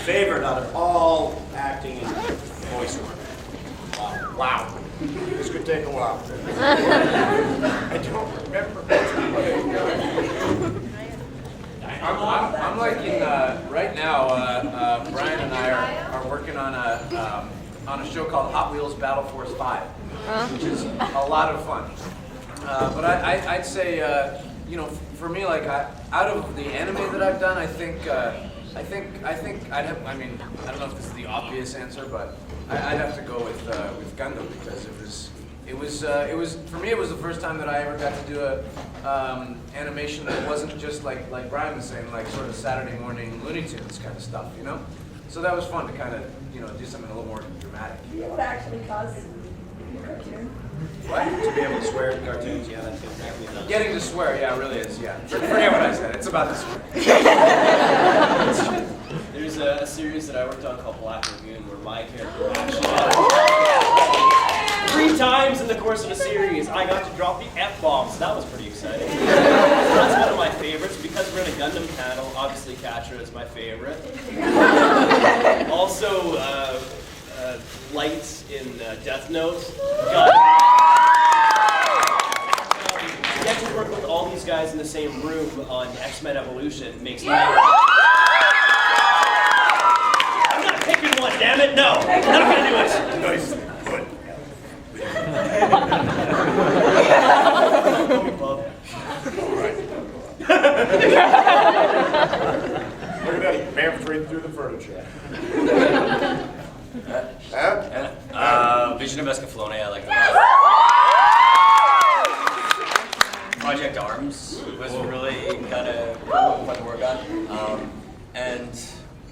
favorite out of all acting and voice work. Wow. This could take a while. I don't remember. I'm like in right now. Brian and I are working on a show called Hot Wheels Battle Force 5, which is a lot of fun. But I'd say for me, like out of the anime that I've done, I think I'd have. I mean, I don't know if this is the obvious answer, but I'd have to go with Gundam because it was for me. It was the first time that I ever got to do a animation that wasn't just like Brian was saying, like sort of Saturday morning Looney Tunes kind of stuff, you know. So that was fun to kind of do something a little more dramatic. You would actually cause a cartoon. What? To be able to swear in cartoons, yeah, that's exactly enough. Getting to swear, yeah, it really is, yeah. Forget what I said. It's about the swear. There's a series that I worked on called Black Lagoon where my character actually 3 times in the course of the series I got to drop the F-bomb, so that was pretty exciting. That's one of my favorites. Because we're in a Gundam panel, obviously Katra is my favorite. Also, Lights in Death Note. To get to work with all these guys in the same room on X-Men Evolution makes me... I'm not picking one, damn it! No! I'm not gonna do it! Nice. Good. Look at that, he bamfed right through the furniture. Vision of Escaflowne, I like that. Project Arms was really kind of fun to work on. And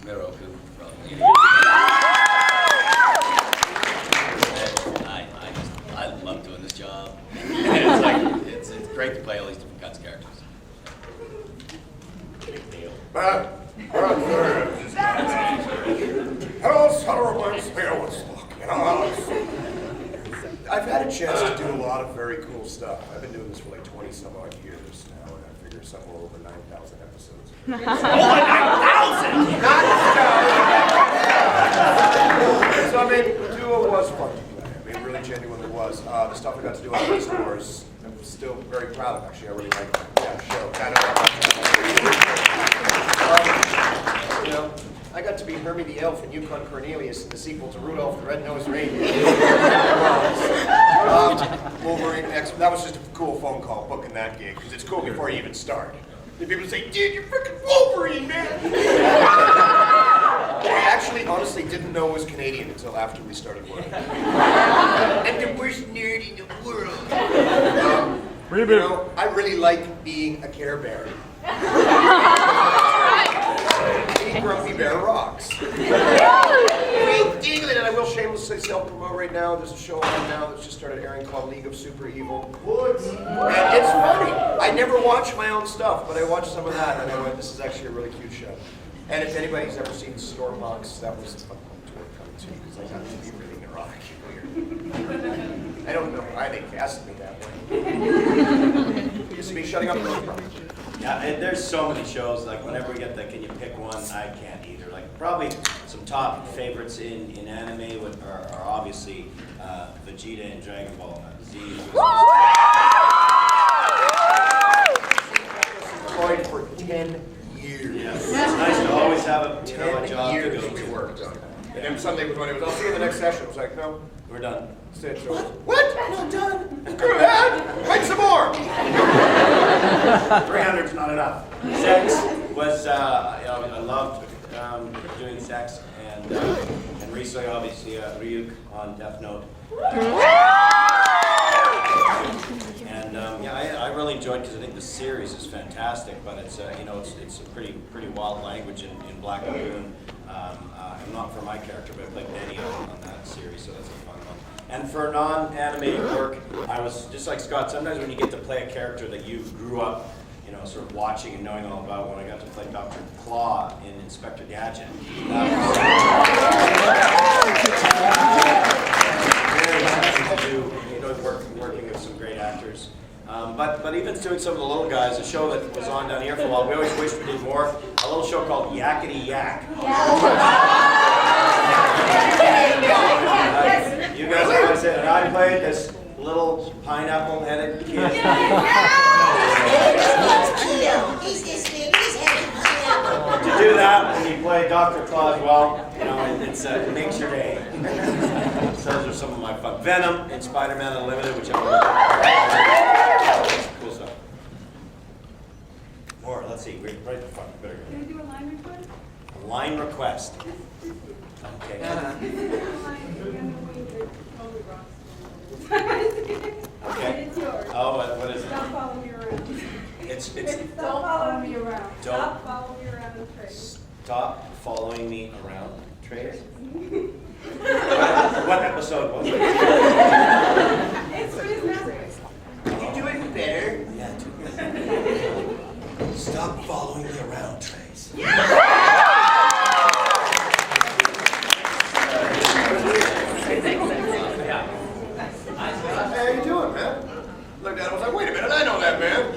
Miroku, probably. I love doing this job. It's great to play all these different kinds of characters. Hello, Saturday I've had a chance to do a lot of very cool stuff. I've been doing this for like 20 some odd years now, and I figure somewhere over 9,000 episodes. Over 9,000! So I mean, Duo was fun to play. I mean, it really genuinely was. The stuff I got to do on Beast Wars, I'm still very proud of. Actually, I really like that show. I got to be Hermie the Elf and Yukon Cornelius in the sequel to Rudolph the Red-Nosed Reindeer. Wolverine X. That was just a cool phone call booking that gig, because it's cool before you even start. And people say, dude, you're freaking Wolverine, man! I actually, honestly, didn't know it was Canadian until after we started working. I'm the worst nerd in the world. I really like being a Care Bear. Grumpy Bear rocks. And I will shamelessly self-promote right now. There's a show on now that's just started airing called League of Super Evil. And it's funny. I never watch my own stuff, but I watched some of that and I went, this is actually a really cute show. And if anybody's ever seen Stormbox, that was a fun one to work on too, because I got to be really neurotic and weird. I don't know why they cast me that way. Used to be shutting up the Yeah, and there's so many shows, like whenever we get the can you pick one, I can't either. Like probably some top favorites in anime are obviously Vegeta and Dragon Ball Z. Employed for 10 years. Yeah, it's nice to always have a 10 job years to go we to. worked on it. And then Sunday was when it was, I'll see you in the next session. I was like, no, We're done. said so. What? I'm not done. Screw that. Write some more. 300's not enough. Sex was, I loved doing sex, and recently, obviously, Ryuk on Death Note. And I really enjoyed because I think the series is fantastic, but it's it's a pretty wild language in Black Lagoon. Not for my character, but I played Benny on that series, so that's a fun one. And for non-animated work, I was just like Scott. Sometimes when you get to play a character that you grew up, sort of watching and knowing all about, when I got to play Dr. Claw in Inspector Gadget. Very nice to do, working with some great actors. But even doing some of the little guys, a show that was on down here for a while, we always wished we did more. A little show called Yakety Yak. You guys always said, and I played this little pineapple-headed kid. To do that, when you play Dr. Claus, well, you know, it makes your day. So those are some of my fun. Venom in Spider-Man Unlimited, which I'm cool stuff. More, let's see, we're right in front. Better go. Can we do a line request? A line request. Okay. Okay. It's yours. Oh, what is it? Stop following me around. It's Stop following me around. Don't. Stop following me around the train. Stop following me around, Trace. What episode was it? It's for his masterpiece. Did you do it better? Yeah, stop following me around, Trace. How you doing, man? Looked at it, I was like, wait a minute, I know that man.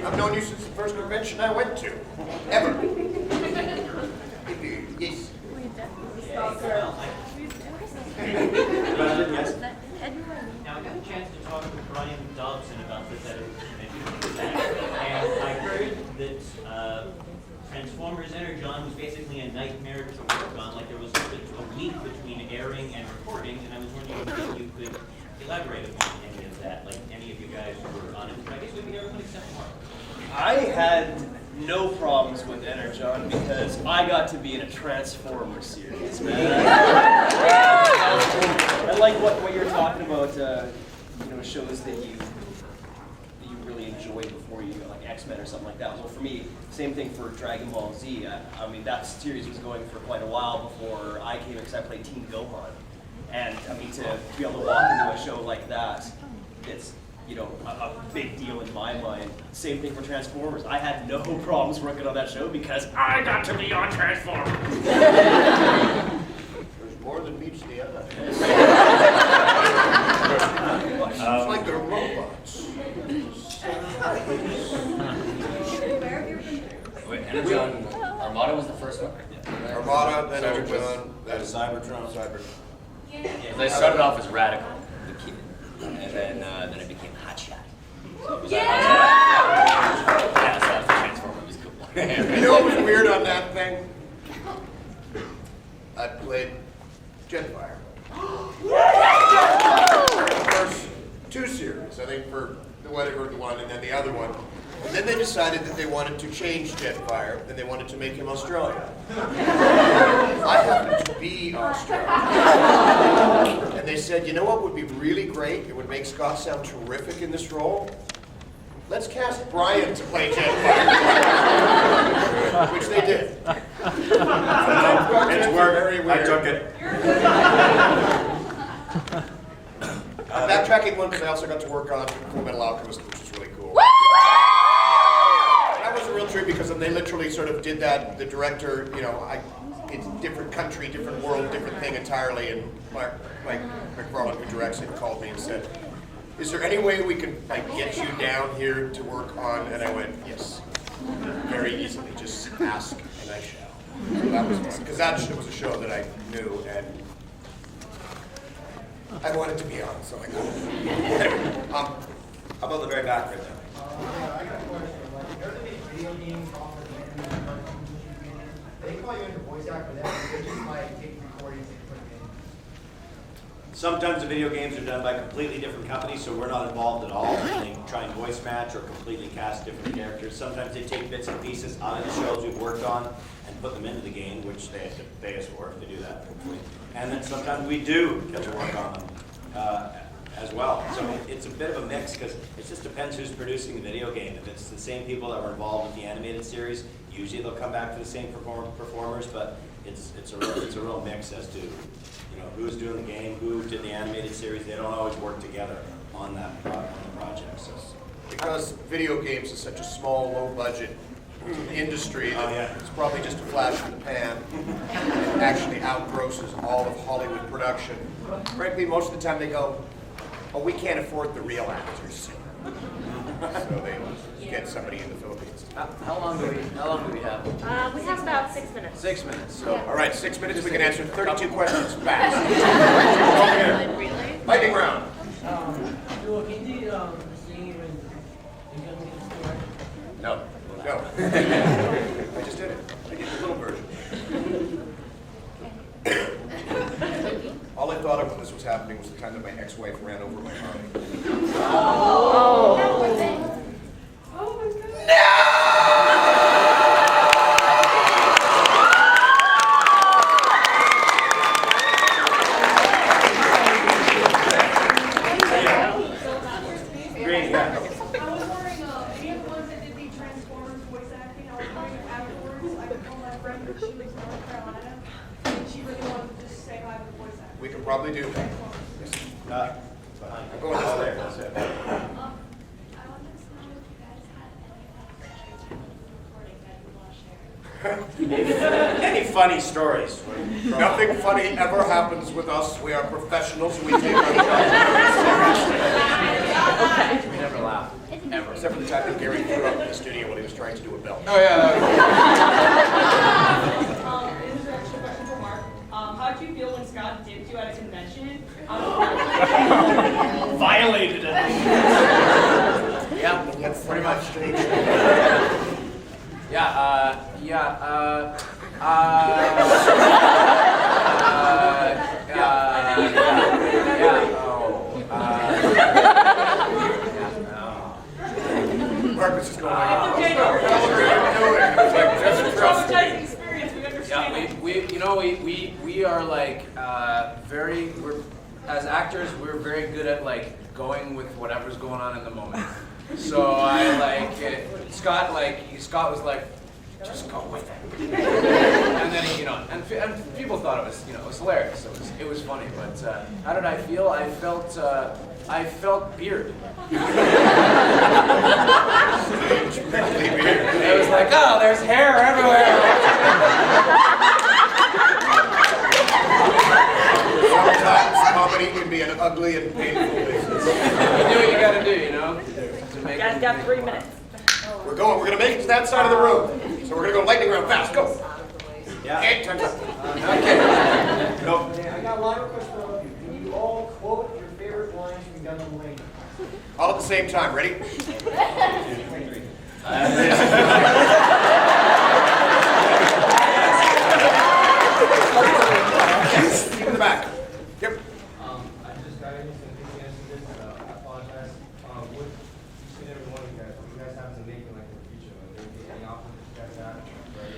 I've known you since the first convention I went to. Ever. Yes. Yes. Now, I got a chance to talk with Brian Dobson about this at a convention, and I heard that Transformers Energon was basically a nightmare to work on. Like there was a week between airing and recording, and I was wondering if you could elaborate upon any of that, like any of you guys who were on it. I guess we could everyone except Mark. I had no problems with Energon because I got to be in a Transformers series, man. I like what you're talking about, shows that you really enjoy before you, like X-Men or something like that. Well, for me, same thing for Dragon Ball Z. I mean, that series was going for quite a while before I came, because I played Team Gohan. And I mean, to be able to walk into a show like that, it's, a big deal in my mind. Same thing for Transformers. I had no problems working on that show because I got to be on Transformers. There's more than meets the eye. It's like they're robots. Wait, Energon Armada was the first one? Armada, then Cybertron. Energon, then Cybertron. They started off as Radical, the kid, and then it became Hotshot. Yeah, so that's the Transformer was cool. You know what was weird on that thing? I played Jetfire. First two series, I think for the Weatherford one and then the other one. And then they decided that they wanted to change Jetfire and they wanted to make him Australian. I happened to be Australian. And they said, you know what would be really great? It would make Scott sound terrific in this role. Let's cast Brian to play Jetfire. Which they did. It's work. Very weird. I took it. I'm backtracking one because I also got to work on Full Metal Alchemist, which is really cool. That was a real treat because they literally sort of did that. The director, it's different country, different world, different thing entirely. And Mike McFarlane, who directs it, called me and said, "Is there any way we can get you down here to work on?" And I went, "Yes, very easily. Just ask and I shall." So that was fun because that was a show that I knew and I wanted to be on, so I got it. Anyway, how about the very back right there? I got a question. Like, there are these video games offered in they call you in to voice act for them, they just take recordings and put them in. Sometimes the video games are done by completely different companies, so we're not involved at all. They try and voice match or completely cast different characters. Sometimes they take bits and pieces out of the shows we've worked on and put them into the game, which they have to pay us for if they do that, hopefully. And then sometimes we do get to work on them as well. So it's a bit of a mix because it just depends who's producing the video game. If it's the same people that were involved with the animated series, usually they'll come back to the same performers, but it's a real mix as to who's doing the game, who did the animated series. They don't always work together on the project. So because video games is such a small, low-budget industry that it's probably just a flash in the pan. It actually outgrosses all of Hollywood production. Frankly, most of the time they go, oh, we can't afford the real actors. So they get somebody in the Philippines. How long do we have? We have about 6 minutes. 6 minutes. So All right, 6 minutes, we can answer 32 questions fast. Over here. Lightning round. Duo, can you sing even No. No. I just did it. I did the little version. All I thought of when this was happening was the time that my ex-wife ran over my Harley. Oh my God. Great, yeah. I was wearing any of the ones that did the Transformers voice acting. I was wearing it afterwards. I would call my friend, but she lives in North Carolina, and she really wanted to just say hi to the voice actor. We can probably do that. I'm going this way. That's it. I wanted to know if you guys had any recording that you want to share. Any funny stories? Nothing funny ever happens with us. We are professionals. We take our job seriously. we never laugh. Ever. Except for the time that Gary threw up in the studio when he was trying to do a belt. Oh yeah. This is actually a question for Mark. How did you feel when Scott dipped you at a convention? Violated it. Yeah, that's pretty much. Marcus is going It's okay, What are you doing? It's like, just trust me. traumatizing experience, we understand. We are like as actors, we're very good at like going with whatever's going on in the moment. So I like Scott was like, just go with it. And then he, and people thought it was, it was hilarious. It was funny. But how did I feel? I felt beard. It was like, oh, there's hair everywhere. Sometimes comedy can be an ugly and painful business. You do what you gotta do, to make Guys got 3 minutes. We're going to make it to that side of the room. So we're going to go lightning round fast. Go. Yeah. 8 times up. Okay. Go. Okay, I got a line request for all of you. Can you all quote your favorite lines from Gundam Wing? All at the same time. Ready? Keep in the back. Yep. I just got into some big answers to this, and I apologize. What each and every one of you guys, what you guys have to make in like the future? Like, any options that you guys have? Right?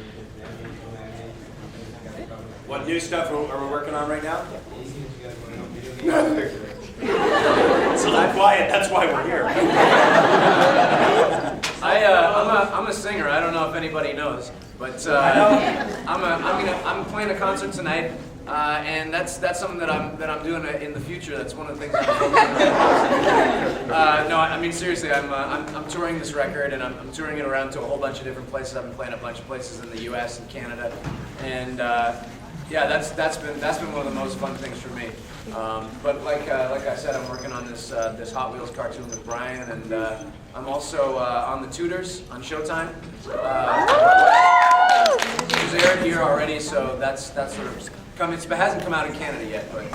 What new stuff are we working on right now? Anything that you guys want to know? Video games? So I'm quiet, that's why we're here. I'm a singer. I don't know if anybody knows, but I'm playing a concert tonight, and that's something that I'm doing in the future. That's one of the things I'm focusing on. No, I mean seriously. I'm touring this record, and I'm touring it around to a whole bunch of different places. I've been playing a bunch of places in the U.S. and Canada, and yeah, that's been one of the most fun things for me. But like I said, I'm working on this Hot Wheels cartoon with Brian, and I'm also on the Tudors on Showtime. It was aired here already, so that's sort of come. It hasn't come out in Canada yet, but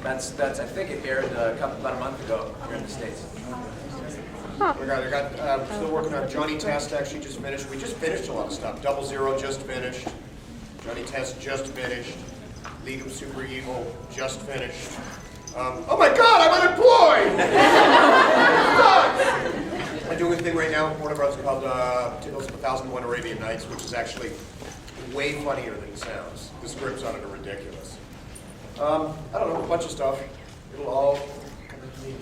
that's I think it aired about a month ago here in the States. We're still working on Johnny Test. Actually, just finished. We just finished a lot of stuff. 00 just finished. Johnny Test just finished. League of Super Evil just finished. Oh my God, I'm unemployed! I'm doing a thing right now, Warner Bros. Called Tales of 1001 Arabian Nights, which is actually way funnier than it sounds. The scripts on it are ridiculous. I don't know, a bunch of stuff. It'll all come into me.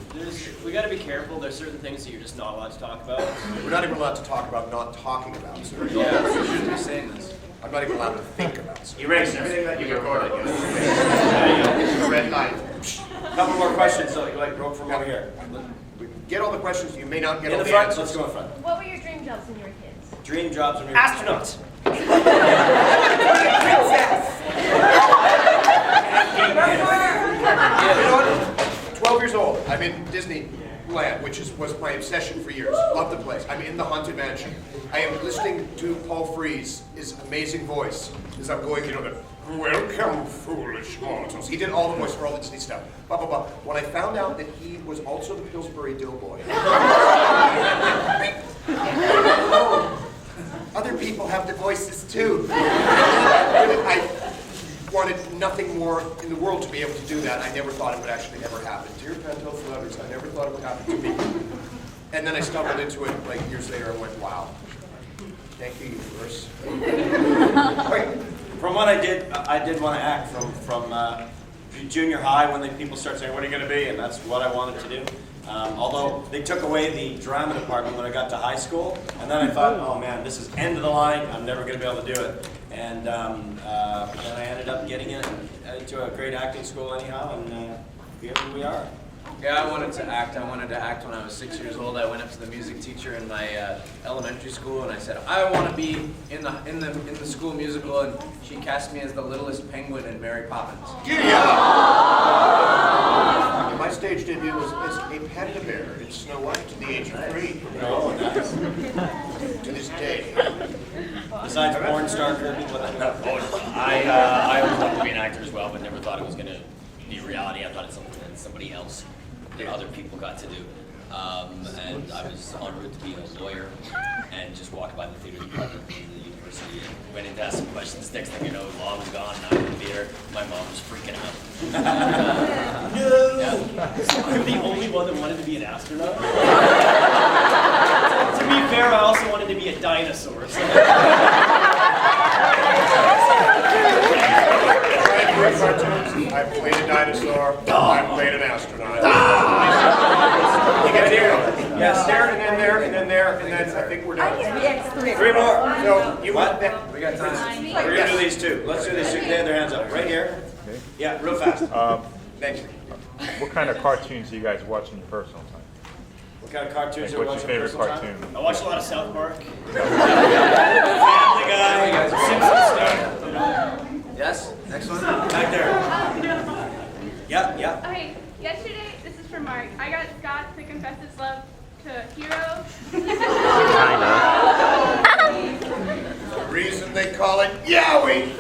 We got to be careful. There's certain things that you're just not allowed to talk about. We're not even allowed to talk about not talking about certain Yeah, you shouldn't be saying this. I'm not even allowed to think about certain You ready, sir? everything that you recorded. recorded. This is a red light. Couple more questions, so like go from over here. Get all the questions, you may not get In all the the front, answers. let's go in front. What were your dream jobs when you were kids? Dream jobs when we were Astronauts. You know what? 12 12 years old. I'm in Disneyland, which was my obsession for years. Love the place. I'm in the Haunted Mansion. I am listening to Paul Frees, his amazing voice, as I'm going, the welcome, foolish mortals. He did all the voice for all the Disney stuff. Blah, blah, blah. When I found out that he was also the Pillsbury Doughboy, other people have the voices too. I wanted nothing more in the world to be able to do that. I never thought it would actually ever happen. Dear Pantos Letters, I never thought it would happen to me. And then I stumbled into it like years later and went, wow. Thank you, universe. From what I did want to act from junior high when people start saying, what are you going to be? And that's what I wanted to do. Although they took away the drama department when I got to high school. And then I thought, oh man, this is end of the line. I'm never going to be able to do it. And then I ended up getting into a great acting school anyhow, and here we are. Yeah, I wanted to act. I wanted to act when I was 6 years old. I went up to the music teacher in my elementary school, and I said, I want to be in the school musical, and she cast me as the littlest penguin in Mary Poppins. Yeah! My stage debut was as a panda bear in Snow White at the age of 3. Oh, nice. To this day. Besides porn star Kirby, I always wanted to be an actor as well, but never thought it was going to be reality. I thought it's something that somebody else, that other people got to do. And I was en route to be a lawyer, and just walked by the theater department in the university and went in to ask some questions. Next thing you know, Law was gone, and I'm in the theater. My mom was freaking out. No! Yeah. I'm the only one that wanted to be an astronaut. To be fair, I also wanted to be a dinosaur. So. I played a dinosaur. I played an astronaut. You get here. Yes, there, and then there, and then there, and then I think we're done. Three more. So you want We got time. We're going to do these two. Let's do these two. They have their hands up. Right here. Yeah, real fast. Thank you. What kind of cartoons do you guys watch in your personal time? What kind of cartoons Like, are you what's watching? your favorite cartoon? I watched a lot of South Park. Family Guy. Simpsons stuff. Yes? Next one? Back there. Yeah. Okay, yesterday, this is for Mark. I got Scott to confess his love to Hero. The reason they call it Yowie.